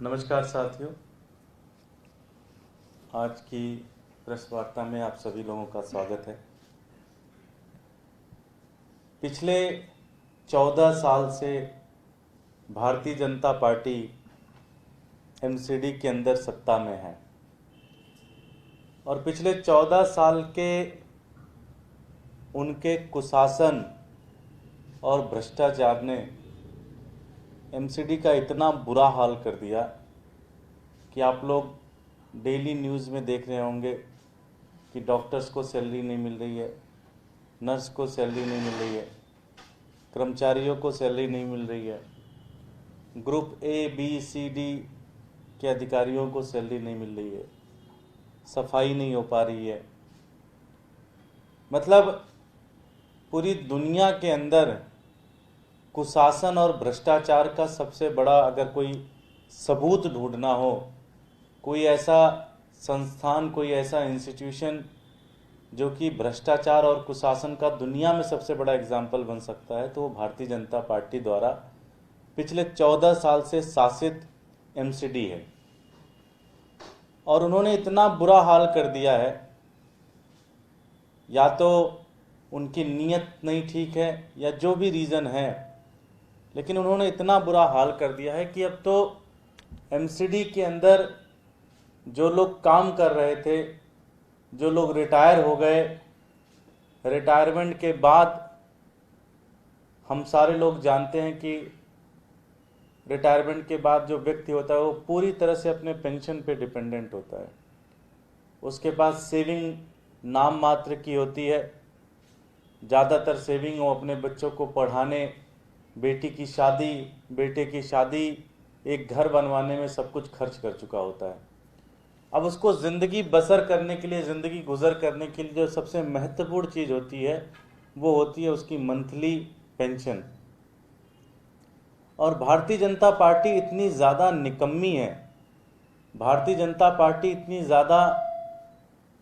नमस्कार साथियों, आज की प्रेस वार्ता में आप सभी लोगों का स्वागत है। पिछले 14 साल से भारतीय जनता पार्टी एमसीडी के अंदर सत्ता में है और पिछले 14 साल के उनके कुशासन और भ्रष्टाचार ने एमसीडी का इतना बुरा हाल कर दिया कि आप लोग डेली न्यूज़ में देख रहे होंगे कि डॉक्टर्स को सैलरी नहीं मिल रही है, नर्स को सैलरी नहीं मिल रही है, कर्मचारियों को सैलरी नहीं मिल रही है, group A B C D के अधिकारियों को सैलरी नहीं मिल रही है, सफाई नहीं हो पा रही है। मतलब पूरी दुनिया के अंदर कुशासन और भ्रष्टाचार का सबसे बड़ा अगर कोई सबूत ढूंढना हो, कोई ऐसा संस्थान, कोई ऐसा इंस्टीट्यूशन जो कि भ्रष्टाचार और कुशासन का दुनिया में सबसे बड़ा एग्जाम्पल बन सकता है, तो वो भारतीय जनता पार्टी द्वारा पिछले 14 साल से शासित एमसीडी है। और उन्होंने इतना बुरा हाल कर दिया है, या तो उनकी नीयत नहीं ठीक है या जो भी रीज़न है, लेकिन उन्होंने इतना बुरा हाल कर दिया है कि अब तो एमसीडी के अंदर जो लोग काम कर रहे थे, जो लोग रिटायर हो गए, रिटायरमेंट के बाद हम सारे लोग जानते हैं कि रिटायरमेंट के बाद जो व्यक्ति होता है वो पूरी तरह से अपने पेंशन पे डिपेंडेंट होता है। उसके पास सेविंग नाम मात्र की होती है। ज़्यादातर सेविंग वो अपने बच्चों को पढ़ाने, बेटी की शादी, बेटे की शादी, एक घर बनवाने में सब कुछ खर्च कर चुका होता है। अब उसको ज़िंदगी बसर करने के लिए, ज़िंदगी गुजर करने के लिए जो सबसे महत्वपूर्ण चीज़ होती है वो होती है उसकी मंथली पेंशन। और भारतीय जनता पार्टी इतनी ज़्यादा निकम्मी है, भारतीय जनता पार्टी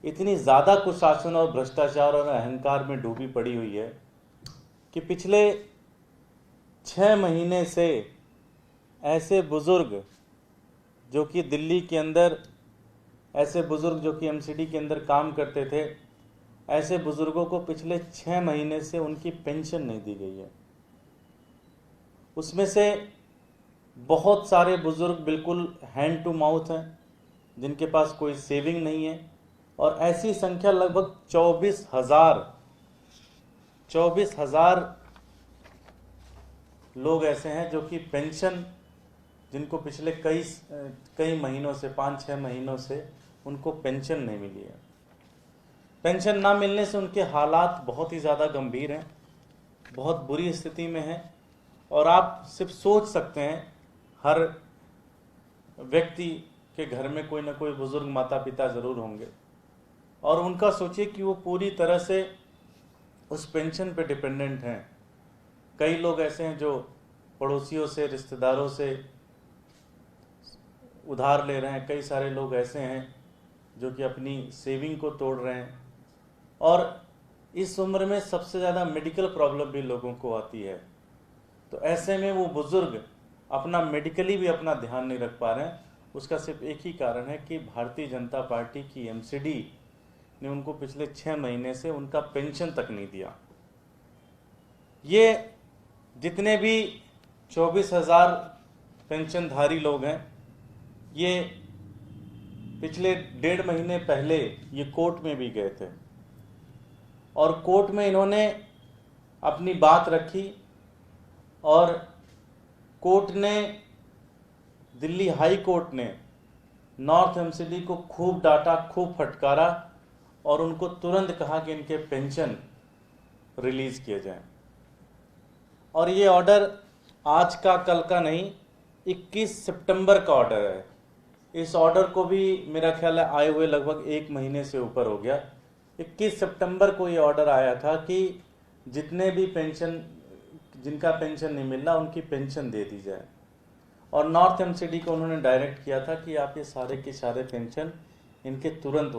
इतनी ज़्यादा कुशासन और भ्रष्टाचार और अहंकार में डूबी पड़ी हुई है कि पिछले 6 महीने से ऐसे बुज़ुर्ग जो कि दिल्ली के अंदर, ऐसे बुज़ुर्ग जो कि एमसीडी के अंदर काम करते थे, ऐसे बुज़ुर्गों को पिछले 6 महीने से उनकी पेंशन नहीं दी गई है। उसमें से बहुत सारे बुज़ुर्ग बिल्कुल हैंड टू माउथ हैं, जिनके पास कोई सेविंग नहीं है। और ऐसी संख्या लगभग 24,000 लोग ऐसे हैं जो कि पेंशन, जिनको पिछले कई महीनों से, 5-6 महीनों से उनको पेंशन नहीं मिली है। पेंशन ना मिलने से उनके हालात बहुत ही ज़्यादा गंभीर हैं, बहुत बुरी स्थिति में हैं। और आप सिर्फ सोच सकते हैं, हर व्यक्ति के घर में कोई ना कोई बुजुर्ग माता पिता ज़रूर होंगे, और उनका सोचिए कि वो पूरी तरह से उस पेंशन पे डिपेंडेंट हैं। कई लोग ऐसे हैं जो पड़ोसियों से, रिश्तेदारों से उधार ले रहे हैं। कई सारे लोग ऐसे हैं जो कि अपनी सेविंग को तोड़ रहे हैं। और इस उम्र में सबसे ज़्यादा मेडिकल प्रॉब्लम भी लोगों को आती है। तो ऐसे में वो बुज़ुर्ग अपना मेडिकली भी अपना ध्यान नहीं रख पा रहे हैं। उसका सिर्फ एक ही कारण है कि भारतीय जनता पार्टी की एमसीडी ने उनको पिछले 6 महीने से उनका पेंशन तक नहीं दिया। ये जितने भी 24,000 पेंशनधारी लोग हैं, ये पिछले 1.5 महीने पहले ये कोर्ट में भी गए थे, और कोर्ट में इन्होंने अपनी बात रखी, और कोर्ट ने, दिल्ली हाई कोर्ट ने नॉर्थ एमसीडी को खूब डांटा, खूब फटकारा, और उनको तुरंत कहा कि इनके पेंशन रिलीज किए जाएं। और ये ऑर्डर आज का कल का नहीं, 21 सितंबर का ऑर्डर है। इस ऑर्डर को भी मेरा ख्याल है आए हुए लगभग 1 महीने से ऊपर हो गया। 21 सितंबर को ये ऑर्डर आया था कि जितने भी जिनका पेंशन नहीं मिल रहा उनकी पेंशन दे दी जाए। और नॉर्थ एमसीडी को उन्होंने डायरेक्ट किया था कि आप ये सारे के सारे पेंशन इनके तुरंत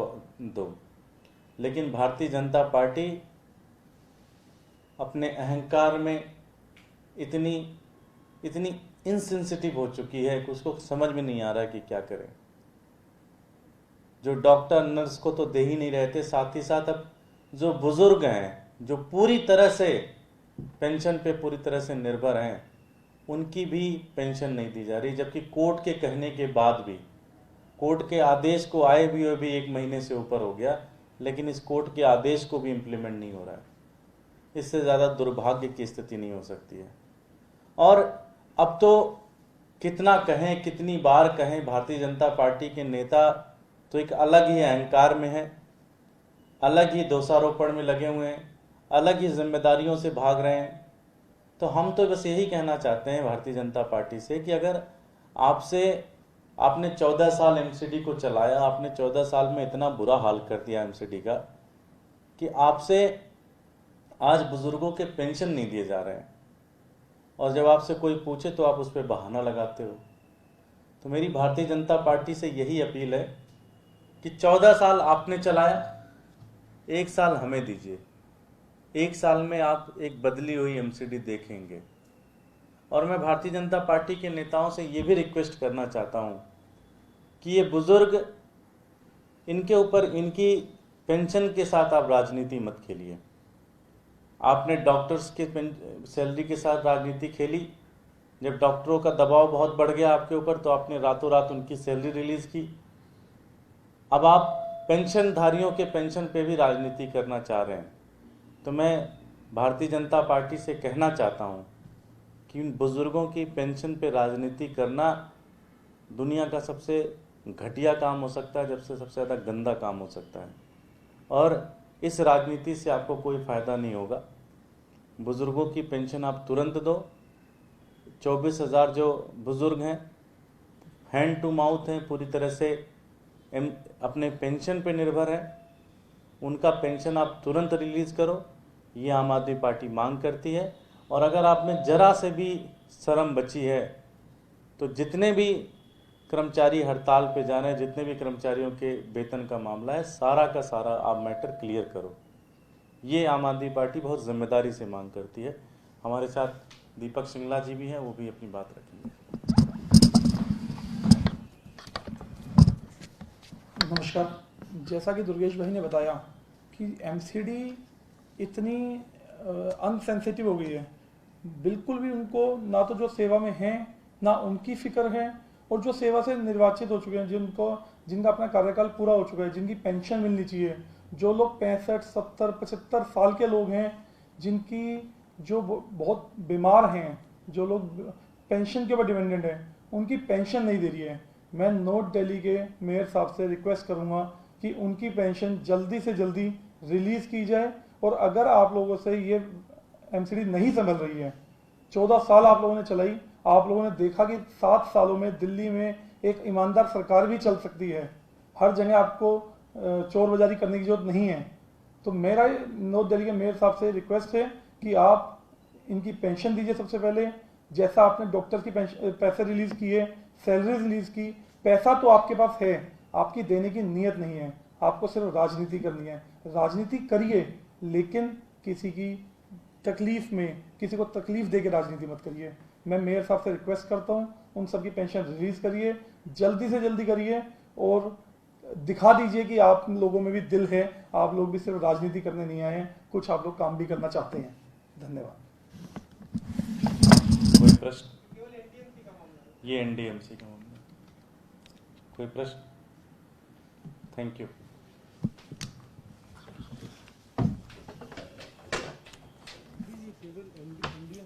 दो। लेकिन भारतीय जनता पार्टी अपने अहंकार में इतनी इतनी इनसेंसिटिव हो चुकी है कि उसको समझ में नहीं आ रहा है कि क्या करें। जो डॉक्टर नर्स को तो दे ही नहीं रहे थे, साथ ही साथ अब जो बुजुर्ग हैं, जो पूरी तरह से पेंशन पे पूरी तरह से निर्भर हैं, उनकी भी पेंशन नहीं दी जा रही, जबकि कोर्ट के कहने के बाद भी, कोर्ट के आदेश को आए भी हुए भी 1 महीने से ऊपर हो गया, लेकिन इस कोर्ट के आदेश को भी इम्प्लीमेंट नहीं हो रहा है। इससे ज़्यादा दुर्भाग्य की स्थिति नहीं हो सकती है। और अब तो कितना कहें, कितनी बार कहें, भारतीय जनता पार्टी के नेता तो एक अलग ही अहंकार में है, अलग ही दोषारोपण में लगे हुए हैं, अलग ही जिम्मेदारियों से भाग रहे हैं। तो हम तो बस यही कहना चाहते हैं भारतीय जनता पार्टी से कि अगर आपने 14 साल एमसीडी को चलाया, आपने 14 साल में इतना बुरा हाल कर दिया एमसीडी का कि आपसे आज बुजुर्गों के पेंशन नहीं दिए जा रहे हैं, और जब आपसे कोई पूछे तो आप उस पर बहाना लगाते हो। तो मेरी भारतीय जनता पार्टी से यही अपील है कि 14 साल आपने चलाया, 1 साल हमें दीजिए, 1 साल में आप एक बदली हुई एमसीडी देखेंगे। और मैं भारतीय जनता पार्टी के नेताओं से ये भी रिक्वेस्ट करना चाहता हूँ कि ये बुजुर्ग, इनके ऊपर इनकी पेंशन के साथ आप राजनीति मत खेलिए। आपने डॉक्टर्स के सैलरी के साथ राजनीति खेली, जब डॉक्टरों का दबाव बहुत बढ़ गया आपके ऊपर तो आपने रातों रात उनकी सैलरी रिलीज की। अब आप पेंशनधारियों के पेंशन पे भी राजनीति करना चाह रहे हैं। तो मैं भारतीय जनता पार्टी से कहना चाहता हूं कि उन बुजुर्गों की पेंशन पे राजनीति करना दुनिया का सबसे घटिया काम हो सकता है, सबसे ज़्यादा गंदा काम हो सकता है, और इस राजनीति से आपको कोई फ़ायदा नहीं होगा। बुजुर्गों की पेंशन आप तुरंत दो। 24,000 जो बुजुर्ग हैं, हैंड टू माउथ हैं, पूरी तरह से अपने पेंशन पे निर्भर है, उनका पेंशन आप तुरंत रिलीज़ करो, ये आम आदमी पार्टी मांग करती है। और अगर आप में जरा से भी शर्म बची है तो जितने भी कर्मचारी हड़ताल पे जा रहे हैं, जितने भी कर्मचारियों के वेतन का मामला है, सारा का सारा आप मैटर क्लियर करो। ये आम आदमी पार्टी बहुत जिम्मेदारी से मांग करती है। हमारे साथ दीपक सिंगला जी भी हैं, वो भी अपनी बात रखेंगे। नमस्कार। जैसा कि दुर्गेश भाई ने बताया कि एमसीडी इतनी अनसेंसिटिव हो गई है, बिल्कुल भी उनको ना तो जो सेवा में हैं ना उनकी फिक्र है, और जो सेवा से निर्वाचित हो चुके हैं, जिनका अपना कार्यकाल पूरा हो चुका है, जिनकी पेंशन मिलनी चाहिए, जो लोग 65, 70, 75 साल के लोग हैं, जो बहुत बीमार हैं, जो लोग पेंशन के ऊपर डिपेंडेंट हैं, उनकी पेंशन नहीं दे रही है। मैं नॉर्थ दिल्ली के मेयर साहब से रिक्वेस्ट करूंगा कि उनकी पेंशन जल्दी से जल्दी रिलीज़ की जाए। और अगर आप लोगों से ये एमसीडी नहीं संभल रही है, 14 साल आप लोगों ने चलाई, आप लोगों ने देखा कि 7 सालों में दिल्ली में एक ईमानदार सरकार भी चल सकती है। हर जगह आपको चोर बाजारी करने की जरूरत नहीं है। तो मेरा नॉर्थ दिल्ली के मेयर साहब से रिक्वेस्ट है कि आप इनकी पेंशन दीजिए सबसे पहले, जैसा आपने डॉक्टर की पैसे रिलीज किए, सैलरी रिलीज की। पैसा तो आपके पास है, आपकी देने की नीयत नहीं है, आपको सिर्फ राजनीति करनी है। राजनीति करिए, लेकिन किसी की तकलीफ में, किसी को तकलीफ दे के राजनीति मत करिए। मैं मेयर साहब से रिक्वेस्ट करता हूं, उन सबकी पेंशन रिलीज करिए, जल्दी से जल्दी करिए, और दिखा दीजिए कि आप लोगों में भी दिल है, आप लोग भी सिर्फ राजनीति करने नहीं आए हैं, कुछ आप लोग काम भी करना चाहते हैं। धन्यवाद। कोई प्रश्न? ये एनडीएमसी का मामला। कोई प्रश्न? Thank you.